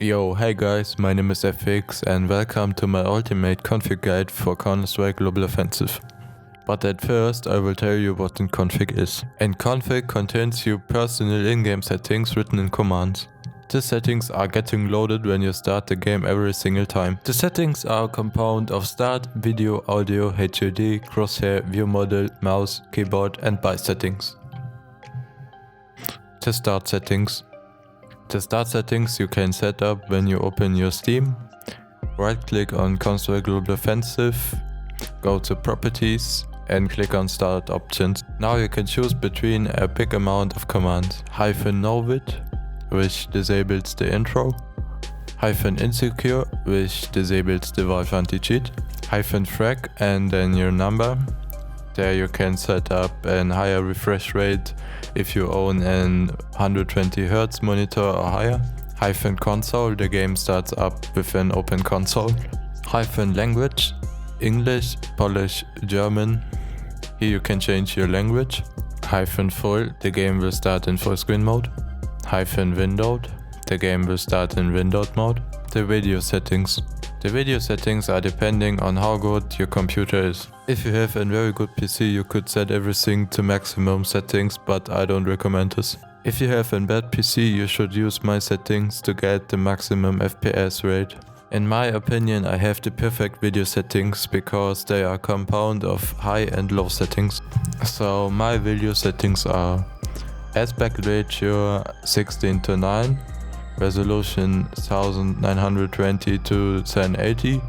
Yo, hey guys, my name is Ephix and welcome to my ultimate config guide for Counter-Strike Global Offensive. But at first I will tell you what config is. And config contains your personal in-game settings written in commands. The settings are getting loaded when you start the game every single time. The settings are a compound of start, video, audio, HUD, crosshair, view model, mouse, keyboard and buy settings. The start settings. The start settings you can set up when you open your Steam. Right click on Counter-Strike Global Offensive, go to properties and click on start options. Now you can choose between a big amount of commands. -novid, which disables the intro. -insecure, which disables the Valve anti-cheat. -frag and then your number. There you can set up a higher refresh rate if you own an 120Hz monitor or higher. -console, the game starts up with an open console. -language, English, Polish, German. Here you can change your language. -full, the game will start in full screen mode. -windowed, the game will start in windowed mode. The video settings. The video settings are depending on how good your computer is. If you have a very good PC, you could set everything to maximum settings, but I don't recommend this. If you have a bad PC, you should use my settings to get the maximum FPS rate. In my opinion, I have the perfect video settings because they are a compound of high and low settings. So my video settings are aspect ratio 16:9, resolution 1920 to 1080,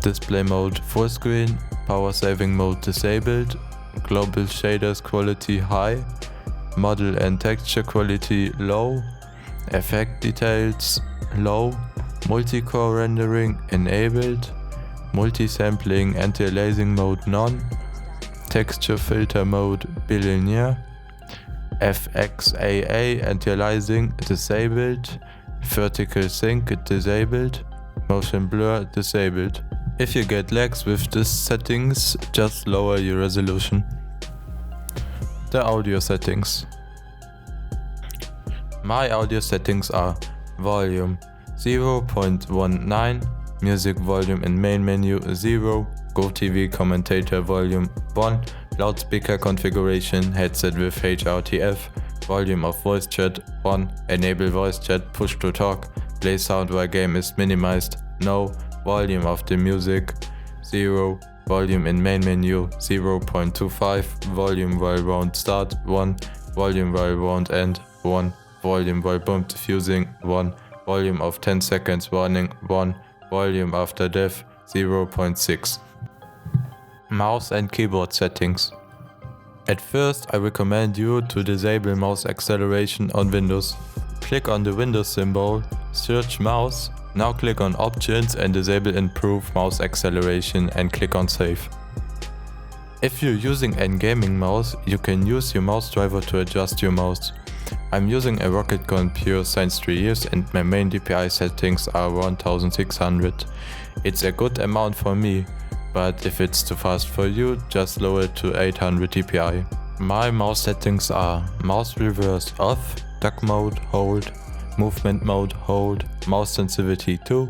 display mode full screen, power saving mode disabled, global shaders quality high, model and texture quality low, effect details low, multi-core rendering enabled, multi-sampling anti-aliasing mode none, texture filter mode bilinear, FXAA anti-aliasing disabled, vertical sync disabled, motion blur disabled. If you get lags with these settings, just lower your resolution. The audio settings. My audio settings are volume 0.19, music volume in main menu 0, GoTV commentator volume 1, loudspeaker configuration, headset with HRTF, volume of voice chat 1, enable voice chat, push to talk, play sound while game is minimized, no, volume of the music 0, volume in main menu 0.25, volume while round start 1, volume while round end 1, volume while bomb defusing 1, volume of 10 seconds warning 1, volume after death 0.6. Mouse and keyboard settings. At first I recommend you to disable mouse acceleration on Windows. Click on the Windows symbol, search mouse, now click on options and disable improve mouse acceleration and click on save. If you're using a gaming mouse, you can use your mouse driver to adjust your mouse. I'm using a Rocketcon Pure since 3 years and my main DPI settings are 1600. It's a good amount for me, but if it's too fast for you, just lower it to 800 dpi. My mouse settings are mouse reverse off, duck mode hold, movement mode hold, mouse sensitivity 2,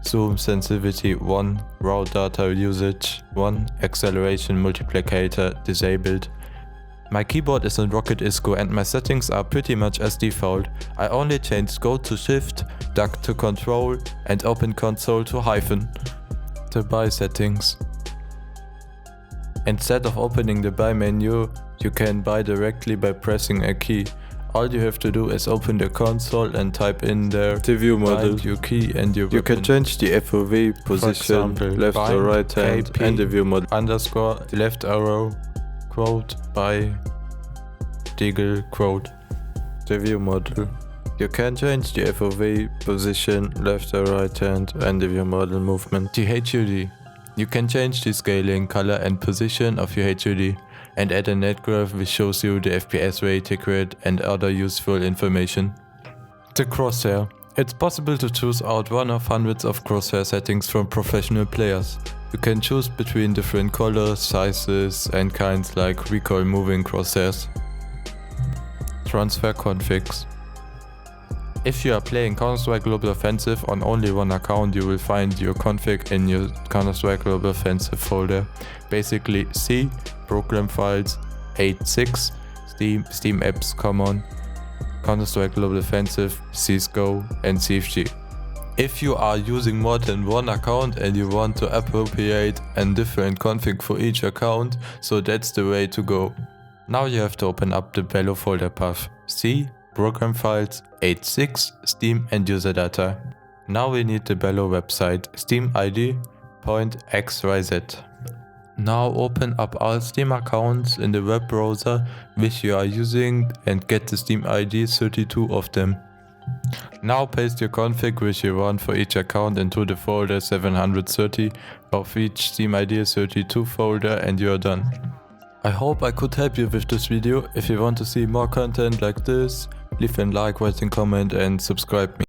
zoom sensitivity 1, raw data usage 1, acceleration multiplicator disabled. My keyboard is in Csgo and my settings are pretty much as default. I only changed Go to Shift, Duck to Control and Open Console to -. The buy settings. Instead of opening the buy menu, you can buy directly by pressing a key. All you have to do is open the console and type in there the view model, your key and your weapon. You can change the FOV position, left or right hand KP, and the view model. Underscore, left arrow, quote, buy, deagle, quote. The view model. You can change the FOV position, left or right hand, and the view model movement. The HUD. You can change the scaling, color and position of your HUD and add a net graph which shows you the FPS rate, tick rate and other useful information. The crosshair. It's possible to choose out one of hundreds of crosshair settings from professional players. You can choose between different colors, sizes and kinds like recoil moving crosshairs. Transfer configs. If you are playing Counter-Strike Global Offensive on only one account, you will find your config in your Counter-Strike Global Offensive folder. Basically C, program files, 86, Steam apps common, Counter-Strike Global Offensive, Csgo and Csgo. If you are using more than one account and you want to appropriate a different config for each account, so that's the way to go. Now you have to open up the Bello folder path. C, program files, 86, Steam and user data. Now we need the Bello website, Steam ID, .xyz. Now open up all Steam accounts in the web browser which you are using and get the Steam ID 32 of them. Now paste your config which you want for each account into the folder 730 of each Steam ID 32 folder and you are done. I hope I could help you with this video. If you want to see more content like this, leave a like, write a comment and subscribe me.